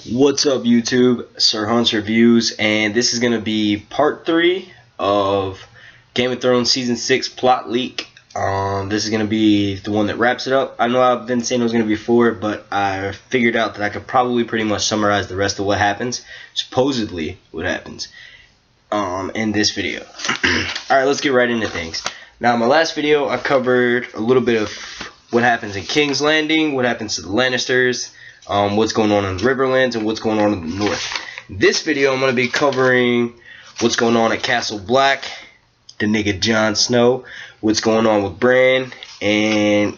What's up, YouTube? Sir Hunt's Reviews, and this is gonna be part 3 of Game of Thrones season 6 plot leak. This is gonna be the one that wraps it up. I know I've been saying it was gonna be 4, but I figured out that I could probably pretty much summarize the rest of what happens, supposedly what happens, in this video. All right, let's get right into things. Now, in my last video, I covered a little bit of what happens in King's Landing, what happens to the Lannisters, what's going on in the Riverlands, and what's going on in the North. In this video, I'm going to be covering what's going on at Castle Black, the nigga Jon Snow, what's going on with Bran, and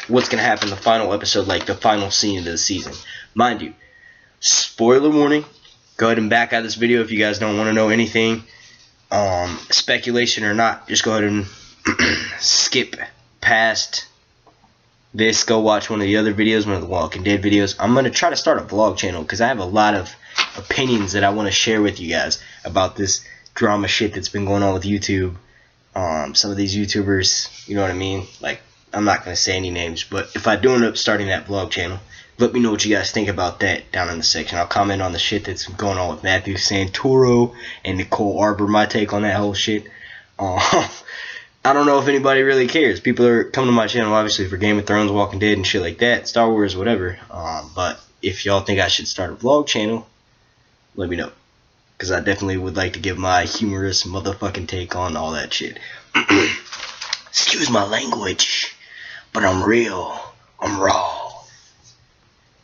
what's going to happen in the final episode, like the final scene of the season. Mind you, spoiler warning, go ahead and back out of this video if you guys don't want to know anything, speculation or not. Just go ahead and skip past this, go watch one of the other videos, one of the Walking Dead videos. I'm going to try to start a vlog channel because I have a lot of opinions that I want to share with you guys about this drama shit that's been going on with YouTube. Some of these YouTubers, you know what I mean? Like, I'm not going to say any names, but if I do end up starting that vlog channel, let me know what you guys think about that down in the section. I'll comment on the shit that's going on with Matthew Santoro and Nicole Arbor, my take on that whole shit. I don't know if anybody really cares. People are coming to my channel obviously for Game of Thrones, Walking Dead, and shit like that, Star Wars, whatever. But if y'all think I should start a vlog channel, let me know, because I definitely would like to give my humorous motherfucking take on all that shit. Excuse my language, but I'm real, I'm raw,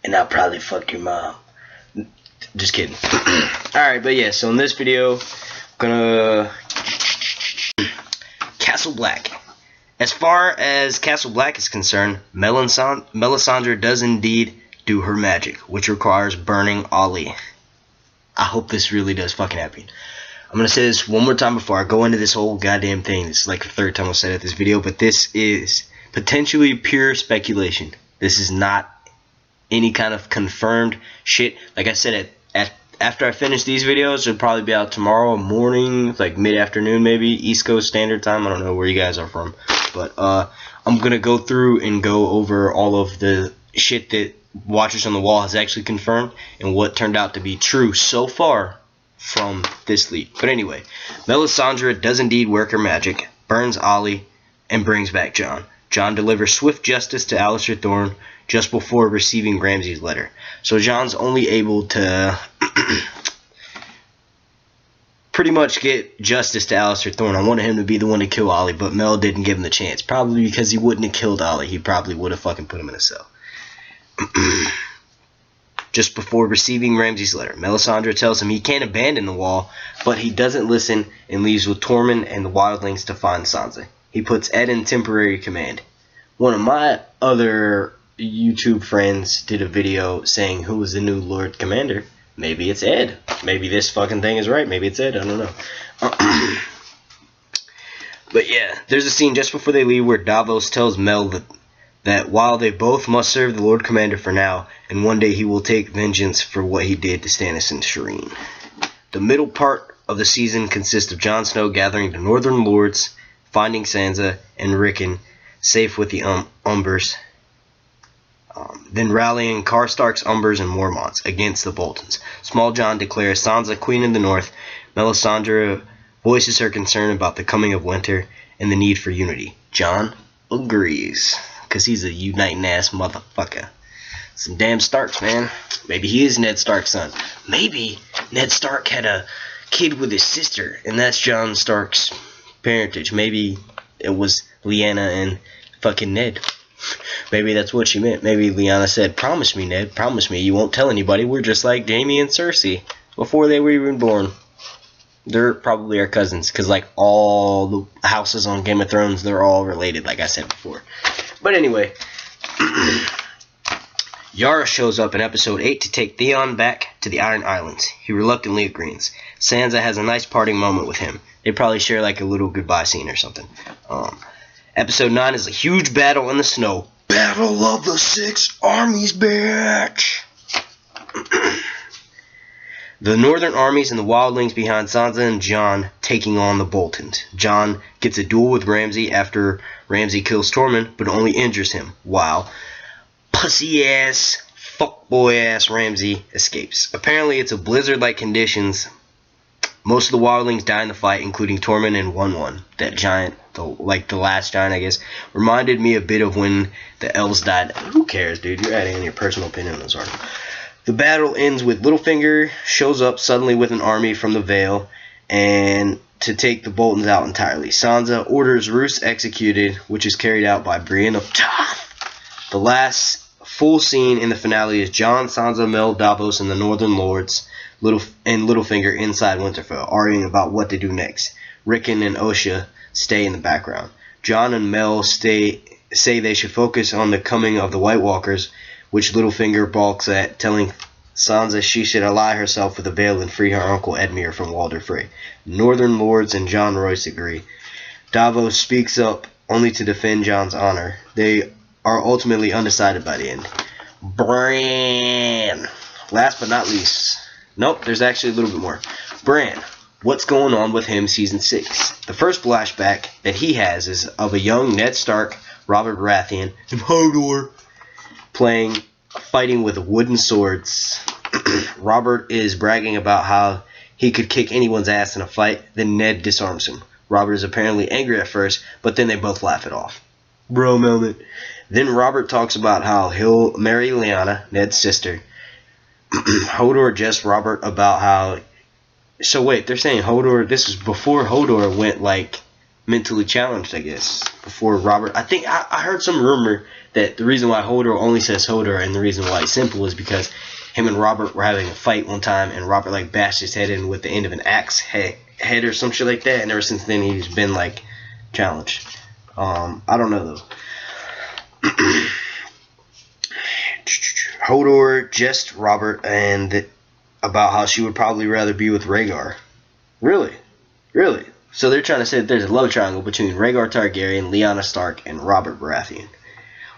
and I'll probably fuck your mom. Just kidding. Alright, but yeah, so in this video, I'm gonna Castle Black. As far as Castle Black is concerned, Melisandre does indeed do her magic, which requires burning Ollie. I hope this really does fucking happen. I'm gonna say this one more time before I go into this whole goddamn thing. This is like the third time I've said it this video, but this is potentially pure speculation. This is not any kind of confirmed shit. Like I said, after I finish these videos, it'll probably be out tomorrow morning, like mid-afternoon maybe, East Coast Standard Time. I don't know where you guys are from. But I'm going to go through and go over all of the shit that Watchers on the Wall has actually confirmed and what turned out to be true so far from this leak. But anyway, Melisandre does indeed work her magic, burns Ollie, and brings back Jon. Jon delivers swift justice to Alliser Thorne just before receiving Ramsay's letter. So Jon's only able to pretty much get justice to Alliser Thorne. I wanted him to be the one to kill Ollie, but Mel didn't give him the chance. Probably because he wouldn't have killed Ollie. He probably would have fucking put him in a cell. Just before receiving Ramsay's letter, Melisandre tells him he can't abandon the wall, but he doesn't listen and leaves with Tormund and the wildlings to find Sansa. He puts Ed in temporary command. One of my other YouTube friends did a video saying who was the new Lord Commander. Maybe it's Ed. Maybe this fucking thing is right. Maybe it's Ed. I don't know. But yeah, there's a scene just before they leave where Davos tells Mel that while they both must serve the Lord Commander for now, and one day he will take vengeance for what he did to Stannis and Shireen. The middle part of the season consists of Jon Snow gathering the Northern Lords, finding Sansa and Rickon safe with the Umbers, then rallying Karstark's Umbers and Mormonts against the Boltons. Small Jon declares Sansa Queen in the North. Melisandre voices her concern about the coming of winter and the need for unity. Jon agrees, because he's a uniting ass motherfucker. Some damn Starks, man. Maybe he is Ned Stark's son. Maybe Ned Stark had a kid with his sister, and that's Jon Stark's parentage. Maybe it was Lyanna and fucking Ned. Maybe that's what she meant. Maybe Lyanna said, "Promise me, Ned, promise me you won't tell anybody. We're just like Jaime and Cersei before they were even born." They're probably our cousins, because like all the houses on Game of Thrones, they're all related, like I said before. But anyway, Yara shows up in episode 8 to take Theon back to the Iron Islands. He reluctantly agrees. Sansa has a nice parting moment with him. They probably share like a little goodbye scene or something. Episode 9 is a huge battle in the snow. Battle of the Six Armies, bitch! The northern armies and the wildlings behind Sansa and Jon taking on the Boltons. Jon gets a duel with Ramsay after Ramsay kills Tormund, but only injures him, while pussy-ass fuckboy ass Ramsay escapes. Apparently, it's a blizzard-like conditions. Most of the wildlings die in the fight, including Tormund and 1-1. That giant, the last giant, I guess, reminded me a bit of when the elves died. Who cares, dude? You're adding in your personal opinion on this article. The battle ends with Littlefinger shows up suddenly with an army from the Vale and to take the Boltons out entirely. Sansa orders Roose executed, which is carried out by Brienne of Tarth. The last full scene in the finale is Jon, Sansa, Mel, Davos, and the Northern Lords and Littlefinger inside Winterfell, arguing about what to do next. Rickon and Osha stay in the background. Jon and Mel say they should focus on the coming of the White Walkers, which Littlefinger balks at, telling Sansa she should ally herself with the Vale and free her uncle Edmure from Walder Frey. Northern Lords and Jon Royce agree. Davos speaks up only to defend Jon's honor. They are ultimately undecided by the end. Bran. Last but not least. Nope, there's actually a little bit more. Bran. What's going on with him season 6? The first flashback that he has is of a young Ned Stark, Robert Baratheon, and Hodor fighting with wooden swords. Robert is bragging about how he could kick anyone's ass in a fight, then Ned disarms him. Robert is apparently angry at first, but then they both laugh it off. Bro moment. Then Robert talks about how he'll marry Lyanna, Ned's sister. Hodor just Robert about how... So wait, they're saying Hodor... This is before Hodor went, like, mentally challenged, I guess. Before Robert... I think I heard some rumor that the reason why Hodor only says Hodor and the reason why it's simple is because him and Robert were having a fight one time and Robert, like, bashed his head in with the end of an axe head or some shit like that. And ever since then, he's been, like, challenged. I don't know, though. Hodor just Robert and about how she would probably rather be with Rhaegar. Really? Really? So they're trying to say that there's a love triangle between Rhaegar Targaryen, Lyanna Stark, and Robert Baratheon.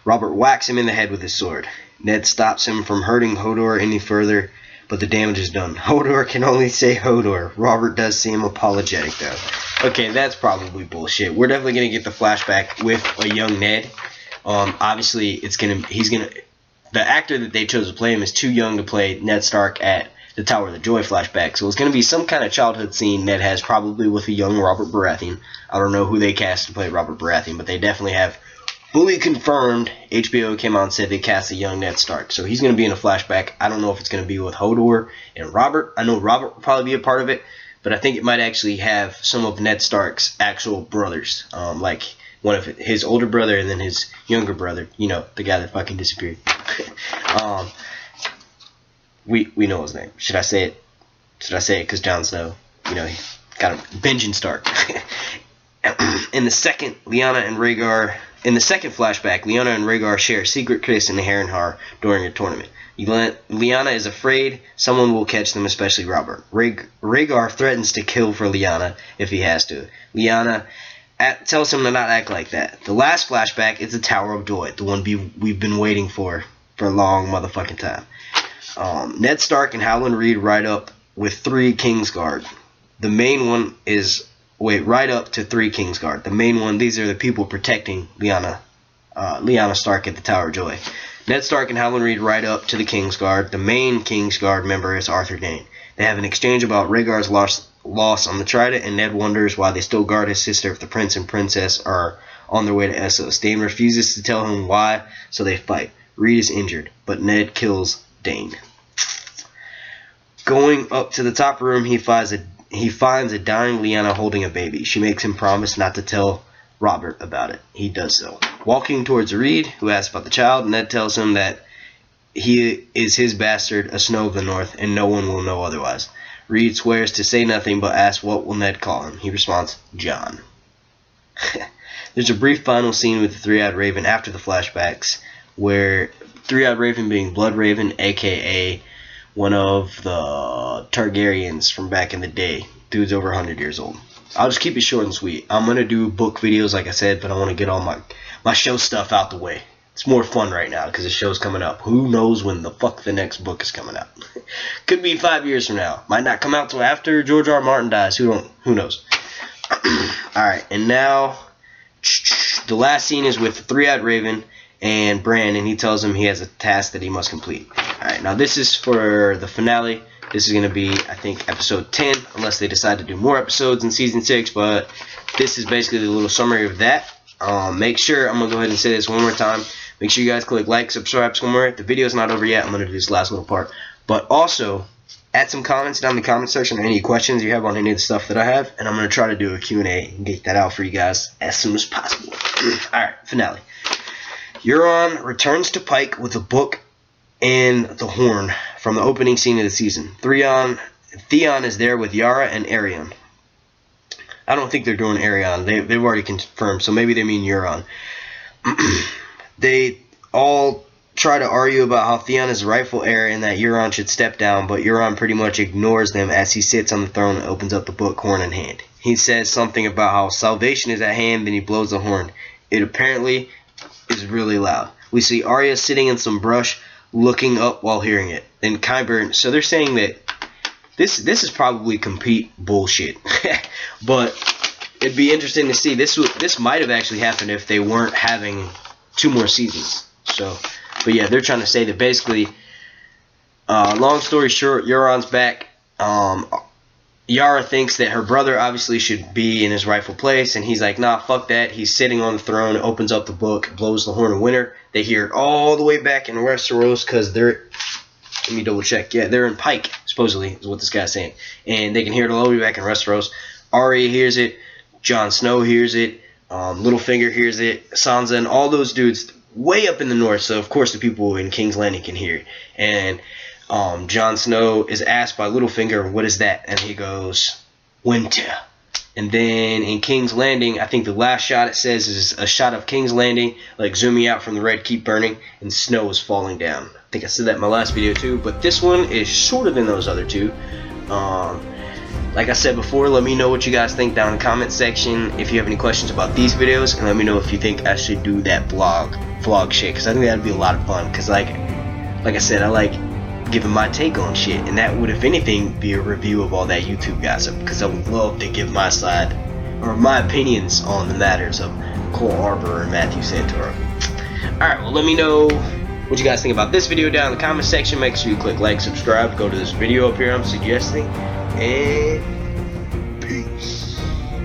Robert whacks him in the head with his sword. Ned stops him from hurting Hodor any further, but the damage is done. Hodor can only say Hodor. Robert does seem apologetic, though. Okay, that's probably bullshit. We're definitely going to get the flashback with a young Ned. Obviously, the actor that they chose to play him is too young to play Ned Stark at the Tower of the Joy flashback. So it's going to be some kind of childhood scene Ned has probably with a young Robert Baratheon. I don't know who they cast to play Robert Baratheon, but they definitely have fully confirmed. HBO came out and said they cast a young Ned Stark. So he's going to be in a flashback. I don't know if it's going to be with Hodor and Robert. I know Robert will probably be a part of it, but I think it might actually have some of Ned Stark's actual brothers. Like one of his older brother and then his younger brother. You know, the guy that fucking disappeared. We know his name. Should I say it? Should I say it? Because Jon Snow, you know, he got a Benjen Stark. In the second flashback, Lyanna and Rhaegar share a secret kiss in the Harrenhal during a tournament. Lyanna is afraid someone will catch them, especially Robert. Rhaegar threatens to kill for Lyanna if he has to. Lyanna tells him to not act like that. The last flashback is the Tower of Joy, the one we've been waiting for a long motherfucking time. Ned Stark and Howland Reed ride up with 3 Kingsguard. The main one is... right up to 3 Kingsguard. The main one, these are the people protecting Lyanna Stark at the Tower of Joy. Ned Stark and Howland Reed ride up to the Kingsguard. The main Kingsguard member is Arthur Dayne. They have an exchange about Rhaegar's loss on the Trident, and Ned wonders why they still guard his sister if the prince and princess are on their way to Essos. Dayne refuses to tell him why, so they fight. Reed is injured, but Ned kills Dayne. Going up to the top room, he finds a dying Lyanna holding a baby. She makes him promise not to tell Robert about it. He does so. Walking towards Reed, who asks about the child, Ned tells him that he is his bastard, a Snow of the North, and no one will know otherwise. Reed swears to say nothing, but asks what will Ned call him. He responds, John. There's a brief final scene with the Three-Eyed Raven after the flashbacks, where Three-Eyed Raven being Blood Raven, a.k.a. one of the Targaryens from back in the day. Dude's over 100 years old. I'll just keep it short and sweet. I'm going to do book videos, like I said, but I want to get all my show stuff out the way. It's more fun right now because the show's coming up. Who knows when the fuck the next book is coming out? Could be 5 years from now. Might not come out till after George R.R. Martin dies. Who knows? Alright, and now the last scene is with the Three-Eyed Raven and Bran, and he tells him he has a task that he must complete. Alright, now this is for the finale. This is going to be, I think, episode 10, unless they decide to do more episodes in season 6, but this is basically a little summary of that. Make sure, I'm going to go ahead and say this one more time. Make sure you guys click like, subscribe somewhere. The video's not over yet. I'm going to do this last little part. But also, add some comments down in the comment section, any questions you have on any of the stuff that I have, and I'm going to try to do a Q&A and get that out for you guys as soon as possible. Alright, finale. Euron returns to Pike with a book and the horn from the opening scene of the season. Theon is there with Yara and Aerion. I don't think they're doing Aerion. They've already confirmed, so maybe they mean Euron. They all try to argue about how Theon is the rightful heir and that Euron should step down, but Euron pretty much ignores them as he sits on the throne and opens up the book, horn in hand. He says something about how salvation is at hand, then he blows the horn. It apparently is really loud. We see Arya sitting in some brush, looking up while hearing it. And Qyburn, so they're saying that this is probably complete bullshit. But it'd be interesting to see. This might have actually happened if they weren't having 2 more seasons. So, but yeah, they're trying to say that basically, long story short, Euron's back. Yara thinks that her brother obviously should be in his rightful place, and he's like, nah, fuck that. He's sitting on the throne, opens up the book, blows the horn of winter. They hear it all the way back in Westeros because they're, let me double check. Yeah, they're in Pike, supposedly, is what this guy's saying. And they can hear it all the way back in Westeros. Arya hears it. Jon Snow hears it. Littlefinger hears it. Sansa and all those dudes way up in the north. So, of course, the people in King's Landing can hear it. And Jon Snow is asked by Littlefinger, what is that? And he goes, winter. And then in King's Landing, I think the last shot it says is a shot of King's Landing, like zooming out from the red keep burning, and snow is falling down. I think I said that in my last video too, but this one is shorter than those other 2. Like I said before, let me know what you guys think down in the comment section if you have any questions about these videos, and let me know if you think I should do that vlog shit, because I think that'd be a lot of fun, because like I said, I like giving my take on shit, and that would, if anything, be a review of all that YouTube gossip, because I would love to give my side, or my opinions on the matters of Cole Arbor and Matthew Santoro. Alright, well, let me know what you guys think about this video down in the comment section. Make sure you click like, subscribe, go to this video up here I'm suggesting, and